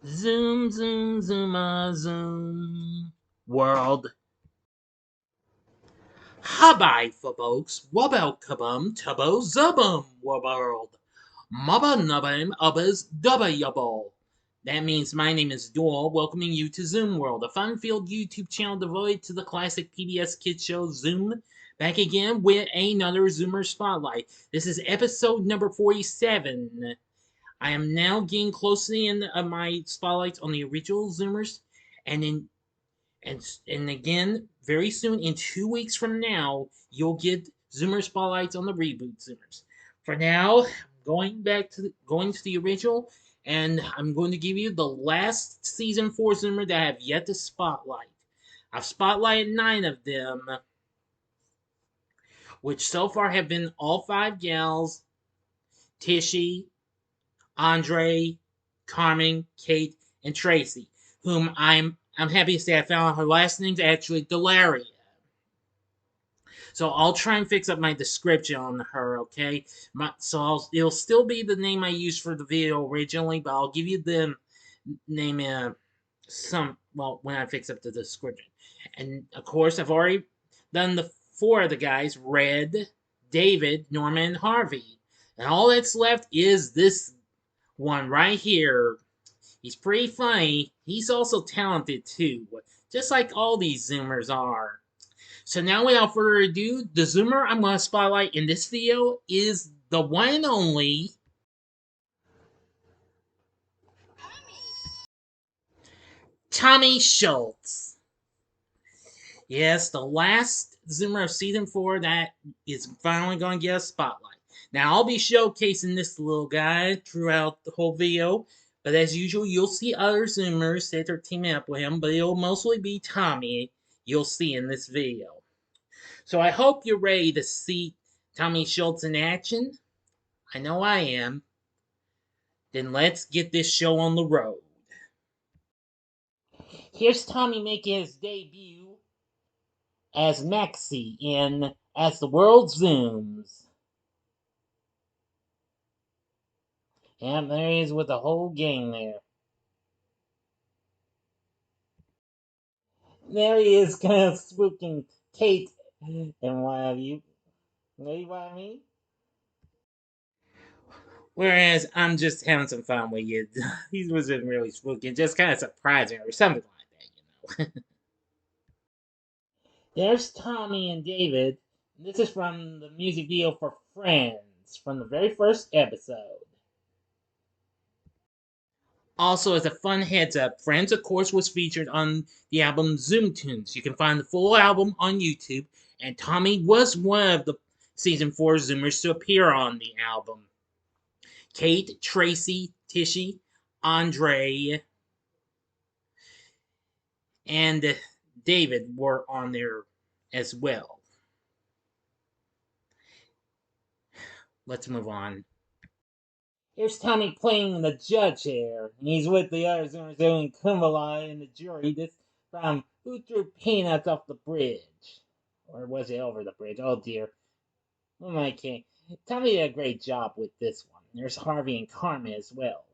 Zoom, zoom, zooma, zoom. World. Habai, folks. Wabel kabum, tabo zubum, world. Mubba nubbum, ubbas, dubba yubble. That means my name is Doyle, welcoming you to Zoom World, a fun-filled YouTube channel devoted to the classic PBS kids show Zoom. Back again with another Zoomer Spotlight. This is episode number 47. I am now getting close to the end of my spotlights on the original Zoomers, and then and again very soon in 2 weeks from now you'll get Zoomer spotlights on the reboot Zoomers. For now, I'm going to the original, and I'm going to give you the last season 4 Zoomer that I have yet to spotlight. I've spotlighted 9 of them, which so far have been all 5 gals: Tishy, Andre, Carmen, Kate, and Tracy, whom I'm happy to say I found her last name's actually Delaria. So I'll try and fix up my description on her, okay? It'll still be the name I used for the video originally, but I'll give you the name when I fix up the description. And of course, I've already done the 4 of the guys: Red, David, Norman, and Harvey. And all that's left is this one right here. He's pretty funny. He's also talented too, just like all these Zoomers are. So now, without further ado, the Zoomer I'm going to spotlight in this video is the one and only Tommy Schultz. Yes, the last Zoomer of season 4 that is finally going to get a spotlight. Now, I'll be showcasing this little guy throughout the whole video, but as usual, you'll see other Zoomers that are teaming up with him, but it'll mostly be Tommy you'll see in this video. So I hope you're ready to see Tommy Schultz in action. I know I am. Then let's get this show on the road. Here's Tommy making his debut as Maxie in As the World Zooms. And there he is with the whole gang there. There he is, kind of spooking Kate and what have you. Know what I mean? Whereas I'm just having some fun with you. He wasn't really spooky, just kind of surprising or something like that, you know. There's Tommy and David. This is from the music video for Friends, from the very first episode. Also, as a fun heads up, Friends, of course, was featured on the album Zoom Tunes. You can find the full album on YouTube, and Tommy was one of the season 4 Zoomers to appear on the album. Kate, Tracy, Tishy, Andre, and David were on there as well. Let's move on. Here's Tommy playing the judge here, and he's with the others doing Kumbala in the jury. This from Who Threw Peanuts Off the Bridge? Or was it over the bridge? Oh dear. Oh my king. Tommy did a great job with this one. There's Harvey and Carmen as well.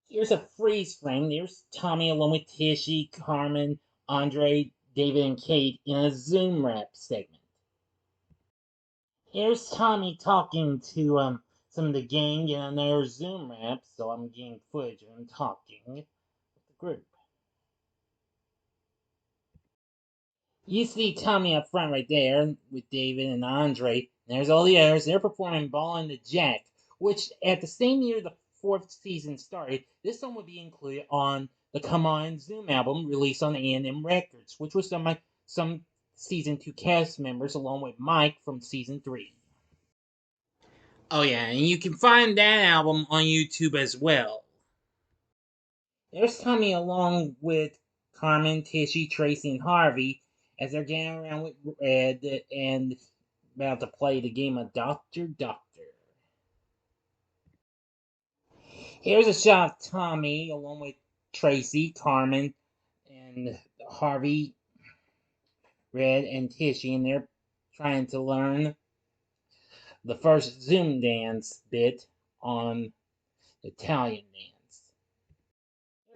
Here's a freeze frame. There's Tommy along with Tishy, Carmen, Andre, David, and Kate in a Zoom rap segment. Here's Tommy talking to some of the gang in their Zoom rap, so I'm getting footage of him talking with the group. You see Tommy up front right there with David and Andre. And there's all the others. They're performing Ball in the Jack, which at the same year the 4th season started, this song would be included on the Come On Zoom album released on A&M Records, which was done by some season 2 cast members along with Mike from season 3. Oh yeah, and you can find that album on YouTube as well. There's Tommy along with Carmen, Tishy, Tracy, and Harvey as they're getting around with Red and about to play the game of Doctor Doctor. Here's a shot of Tommy along with Tracy, Carmen, and Harvey, Red, and Tishy, and they're trying to learn the first Zoom dance bit on Italian dance.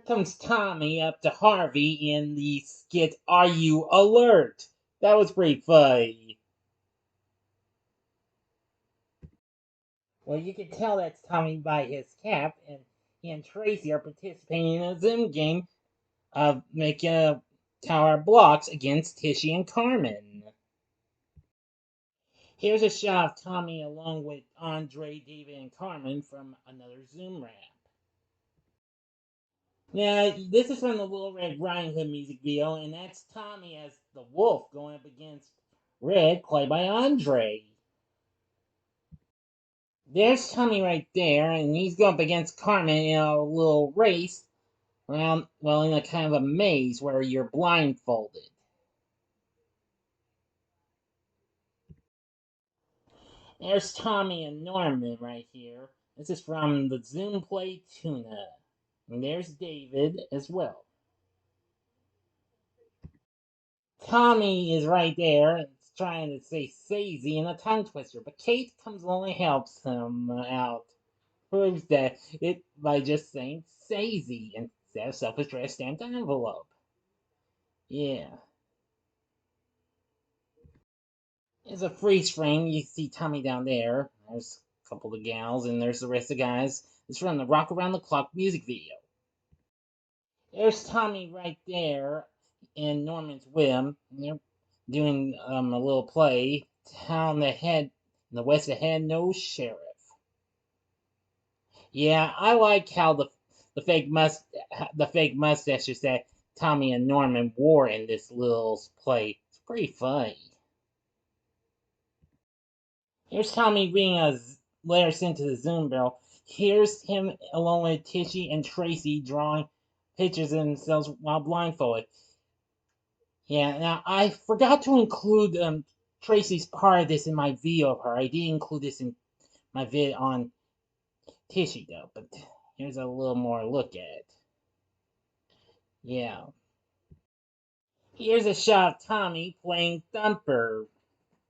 comes Tommy up to Harvey in the skit Are You Alert? That was pretty funny. Well, you can tell that's Tommy by his cap, and he and Tracy are participating in a Zoom game of making a tower blocks against Tishy and Carmen. Here's a shot of Tommy along with Andre, David, and Carmen from another Zoom wrap. Now, this is from the Little Red Riding Hood music video, and that's Tommy as the wolf going up against Red, played by Andre. There's Tommy right there, and he's going up against Carmen in a little race around, well, in a kind of a maze where you're blindfolded. There's Tommy and Norman right here. This is from the Zoom Play Tuna. And there's David as well. Tommy is right there and trying to say Sazy in a tongue twister, but Kate comes along and helps him out. Proves that it by just saying Sazy instead of self-addressed stamped envelope. Yeah. There's a freeze frame. You see Tommy down there. There's a couple of gals, and there's the rest of the guys. It's from the Rock Around the Clock music video. There's Tommy right there in Norman's Whim. They're doing a little play. Town that had in the West that had no sheriff. Yeah, I like how the fake mustaches that Tommy and Norman wore in this little play. It's pretty funny. Here's Tommy reading a letter sent to the Zoom barrel. Here's him along with Tishy and Tracy drawing pictures of themselves while blindfolded. Yeah, now I forgot to include Tracy's part of this in my video of her. I did include this in my vid on Tishy though, but here's a little more look at it. Yeah. Here's a shot of Tommy playing Thumper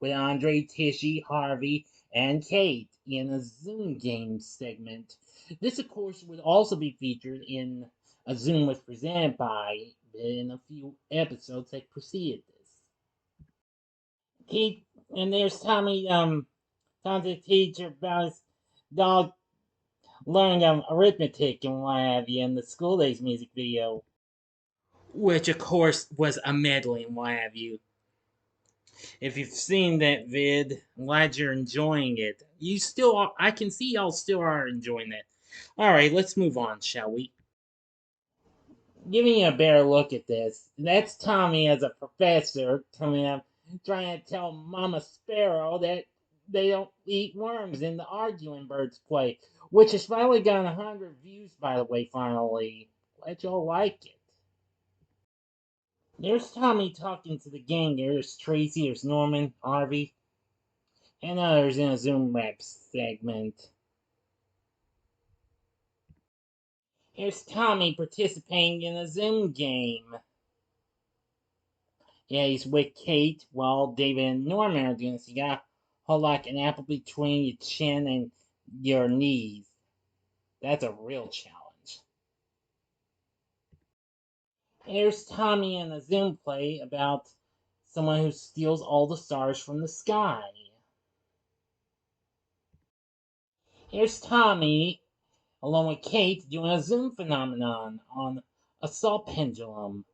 with Andre, Tishy, Harvey, and Kate in a Zoom game segment. This, of course, would also be featured in a Zoom was presented by in a few episodes that preceded this. Kate, and there's Tommy, trying to teach about his dog learning arithmetic and what have you in the School Days music video. Which, of course, was a medley and what have you. If you've seen that vid, I'm glad you're enjoying it. You still are, I can see y'all still are enjoying that. Alright, let's move on, shall we? Giving you a better look at this, that's Tommy as a professor coming up, trying to tell Mama Sparrow that they don't eat worms in the Arguing Birds play, which has finally gotten 100 views, by the way, finally. Glad y'all like it. There's Tommy talking to the gang. There's Tracy, there's Norman, Harvey, and others in a Zoom rap segment. Here's Tommy participating in a Zoom game. Yeah, he's with Kate while David and Norman are doing this. You gotta hold like an apple between your chin and your knees. That's a real challenge. Here's Tommy in a Zoom play about someone who steals all the stars from the sky. Here's Tommy along with Kate doing a Zoom phenomenon on a saw pendulum.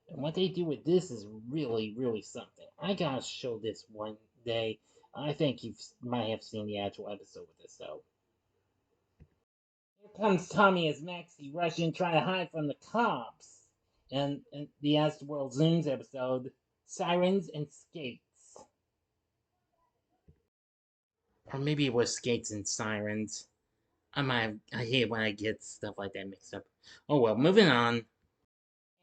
And what they do with this is really, really something. I gotta show this one day. I think you might have seen the actual episode with this, though. Here comes Tommy as Maxie rushing, trying to hide from the cops. And the As the World Zooms episode, Sirens and Skates. Or maybe it was Skates and Sirens. I hate when I get stuff like that mixed up. Oh well, moving on.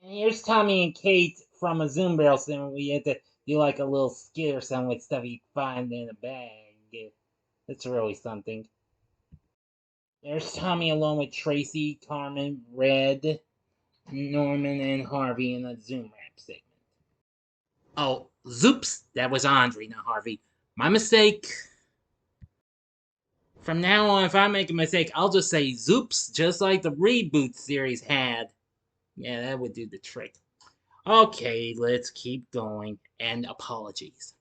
And here's Tommy and Kate from a Zoom barrel segment. We had to do like a little skit or something with stuff you find in a bag. It's really something. There's Tommy along with Tracy, Carmen, Red, Norman, and Harvey in a Zoom rap segment. Oh, zoops! That was Andre, not Harvey. My mistake. From now on, if I make a mistake, I'll just say zoops, just like the reboot series had. Yeah, that would do the trick. Okay, let's keep going. And apologies.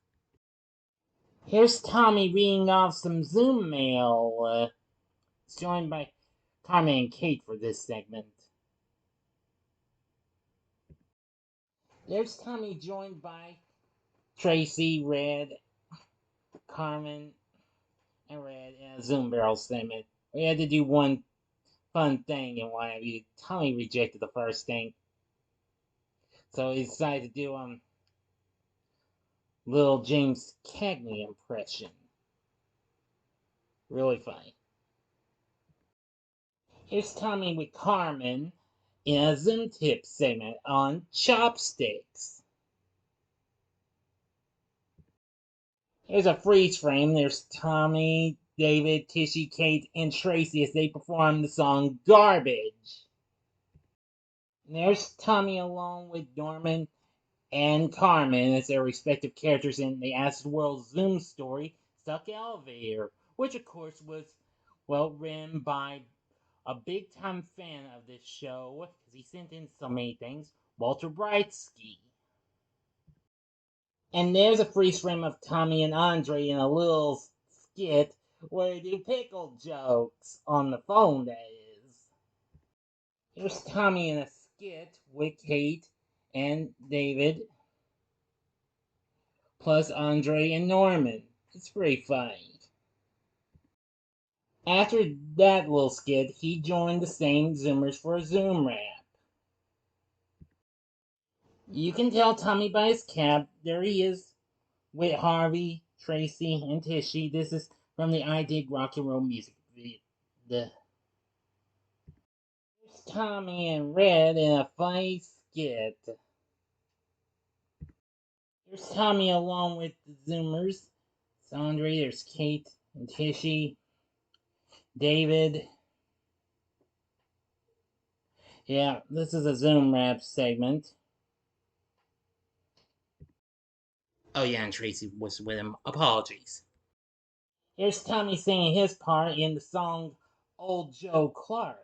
Here's Tommy reading off some Zoom mail. Joined by Carmen and Kate for this segment. There's Tommy joined by Tracy, Red, Carmen, and Red in a Zoom barrel segment. We had to do one fun thing and what have you. Tommy rejected the first thing. So he decided to do little James Cagney impression. Really funny. Here's Tommy with Carmen in a Zoom tip segment on chopsticks. Here's a freeze frame. There's Tommy, David, Tishy, Kate, and Tracy as they perform the song Garbage. And there's Tommy along with Norman and Carmen as their respective characters in the Acid World Zoom story, Stuck Elevator, which of course was, well, written by a big time fan of this show, because he sent in so many things, Walter Brightsky. And there's a freeze frame of Tommy and Andre in a little skit where they do pickle jokes on the phone, that is. Here's Tommy in a skit with Kate and David, plus Andre and Norman. It's pretty funny. After that little skit, he joined the same Zoomers for a Zoom rap. You can tell Tommy by his cap. There he is with Harvey, Tracy, and Tishy. This is from the I Dig Rock and Roll music video. There's Tommy and Red in a funny skit. There's Tommy along with the Zoomers. It's Andre, there's Kate and Tishy, David. Yeah, this is a Zoom rap segment. Oh yeah, and Tracy was with him. Apologies. Here's Tommy singing his part in the song Old Joe Clark.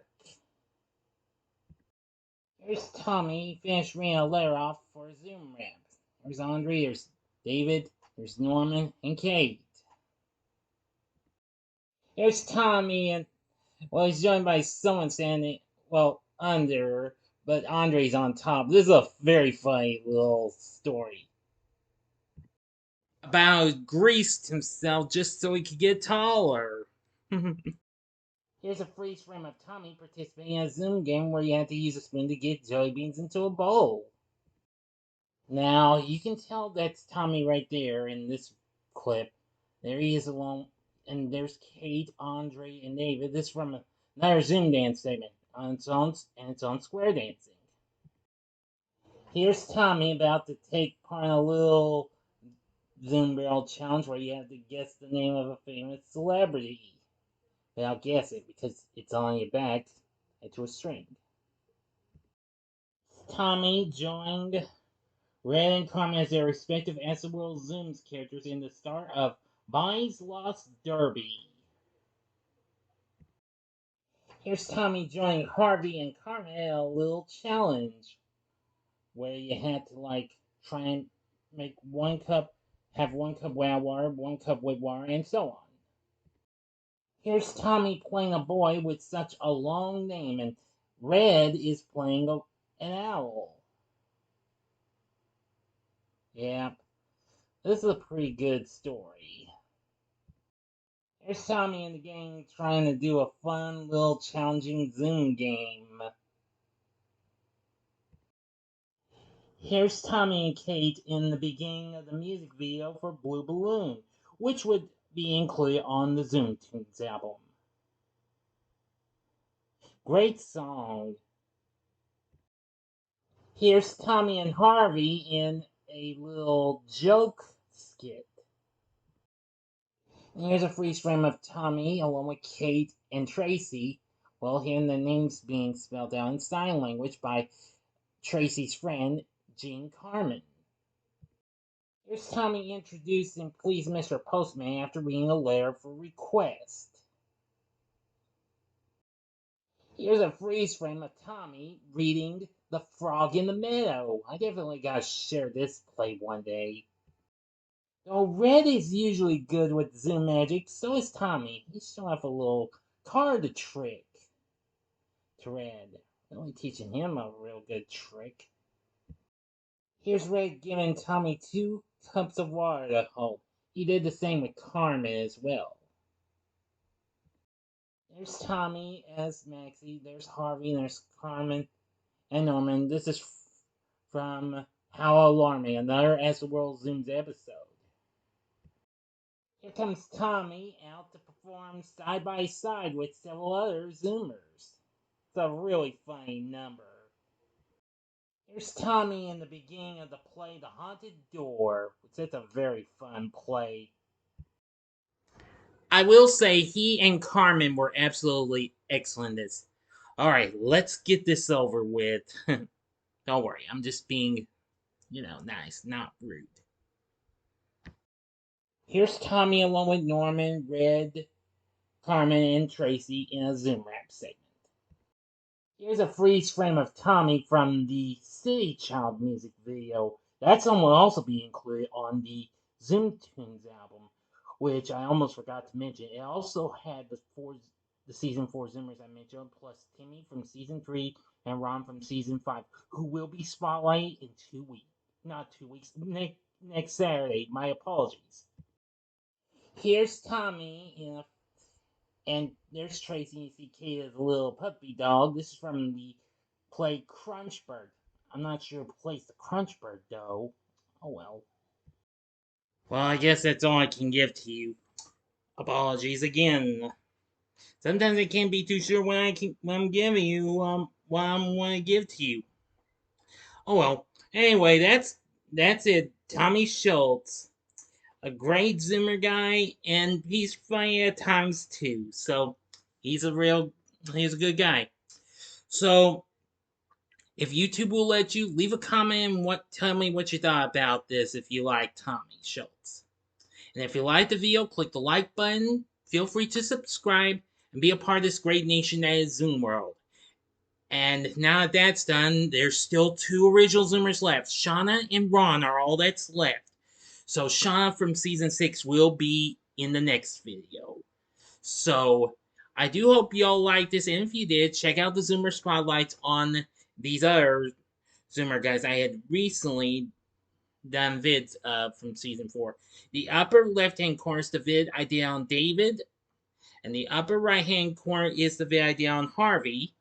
Here's Tommy finished reading a letter off for a Zoom rap. There's Andre, there's David, there's Norman, and Kate. Here's Tommy, and, well, he's joined by someone standing, well, under, but Andre's on top. This is a very funny little story about how he greased himself just so he could get taller. Here's a freeze frame of Tommy participating in a Zoom game where you have to use a spoon to get jelly beans into a bowl. Now, you can tell that's Tommy right there in this clip. There he is alone, and there's Kate, Andre, and David. This is from another Zoom dance segment on its own, and it's on square dancing. Here's Tommy about to take part in a little Zoom barrel challenge where you have to guess the name of a famous celebrity without guessing because it's on your back to a string. Tommy joined Red and Carmen as their respective Acid World Zooms characters in the start of Bonnie's Lost Derby. Here's Tommy joining Harvey and Carmen in a little challenge where you had to try and make have 1 cup without water, 1 cup with water, and so on. Here's Tommy playing a boy with such a long name, and Red is playing an owl. Yeah, this is a pretty good story. Here's Tommy and the gang trying to do a fun little challenging Zoom game. Here's Tommy and Kate in the beginning of the music video for Blue Balloon, which would be included on the Zoom Tunes album. Great song. Here's Tommy and Harvey in a little joke skit. And here's a freeze frame of Tommy along with Kate and Tracy, well, hearing the names being spelled out in sign language by Tracy's friend, Jean Carmen. Here's Tommy introducing Please Mr. Postman after reading a letter for request. Here's a freeze frame of Tommy reading The Frog in the Meadow. I definitely gotta share this play one day. Though Red is usually good with Zoom magic, so is Tommy. He's showing off a little card trick to Red. Really teaching him a real good trick. Here's Red giving Tommy 2 cups of water to hold. He did the same with Carmen as well. There's Tommy as Maxie, there's Harvey, there's Carmen and Norman. This is from How Alarming, another As the World Zooms episode. Here comes Tommy out to perform side by side with several other Zoomers. It's a really funny number. Here's Tommy in the beginning of the play The Haunted Door, which is a very fun play. I will say he and Carmen were absolutely excellent in this. Alright, let's get this over with. Don't worry, I'm just being, nice, not rude. Here's Tommy along with Norman, Red, Carmen, and Tracy in a Zoom Wrap segment. Here's a freeze frame of Tommy from the City Child music video. That song will also be included on the Zoom Tunes album, which I almost forgot to mention. It also had the season 4 Zoomers I mentioned, plus Timmy from season 3 and Ron from season 5, who will be spotlighted in 2 weeks. Not 2 weeks, next Saturday. My apologies. Here's Tommy, and there's Tracy. You see Kate as a little puppy dog. This is from the play Crunchbird. I'm not sure who plays the Crunchbird, though. Oh well. Well, I guess that's all I can give to you. Apologies again. Sometimes I can't be too sure when I'm giving you what I'm want to give to you. Oh well. Anyway, that's it. Tommy Schultz, a great Zoomer guy, and he's funny at times too. So he's a good guy. So if YouTube will let you, leave a comment and tell me what you thought about this if you like Tommy Schultz. And if you like the video, click the like button. Feel free to subscribe and be a part of this great nation that is Zoom World. And now that that's done, there's still 2 original Zoomers left. Shauna and Ron are all that's left. So Shauna from season 6 will be in the next video. So I do hope y'all liked this, and if you did, check out the Zoomer spotlights on these other Zoomer guys I had recently done vids from season 4. The upper left-hand corner is the vid I did on David, and the upper right-hand corner is the vid I did on Harvey.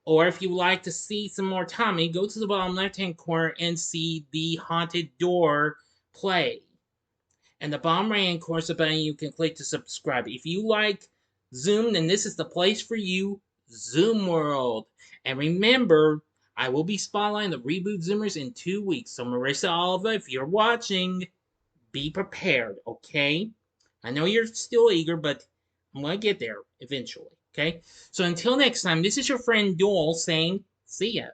Or if you would like to see some more Tommy, go to the bottom left-hand corner and see the Haunted Door play. And the bottom right-hand corner is a button you can click to subscribe. If you like Zoom, then this is the place for you, Zoom World. And remember, I will be spotlighting the Reboot Zoomers in 2 weeks. So Marissa Oliva, if you're watching, be prepared, okay? I know you're still eager, but I'm going to get there eventually, okay? So until next time, this is your friend Doyle saying, see ya.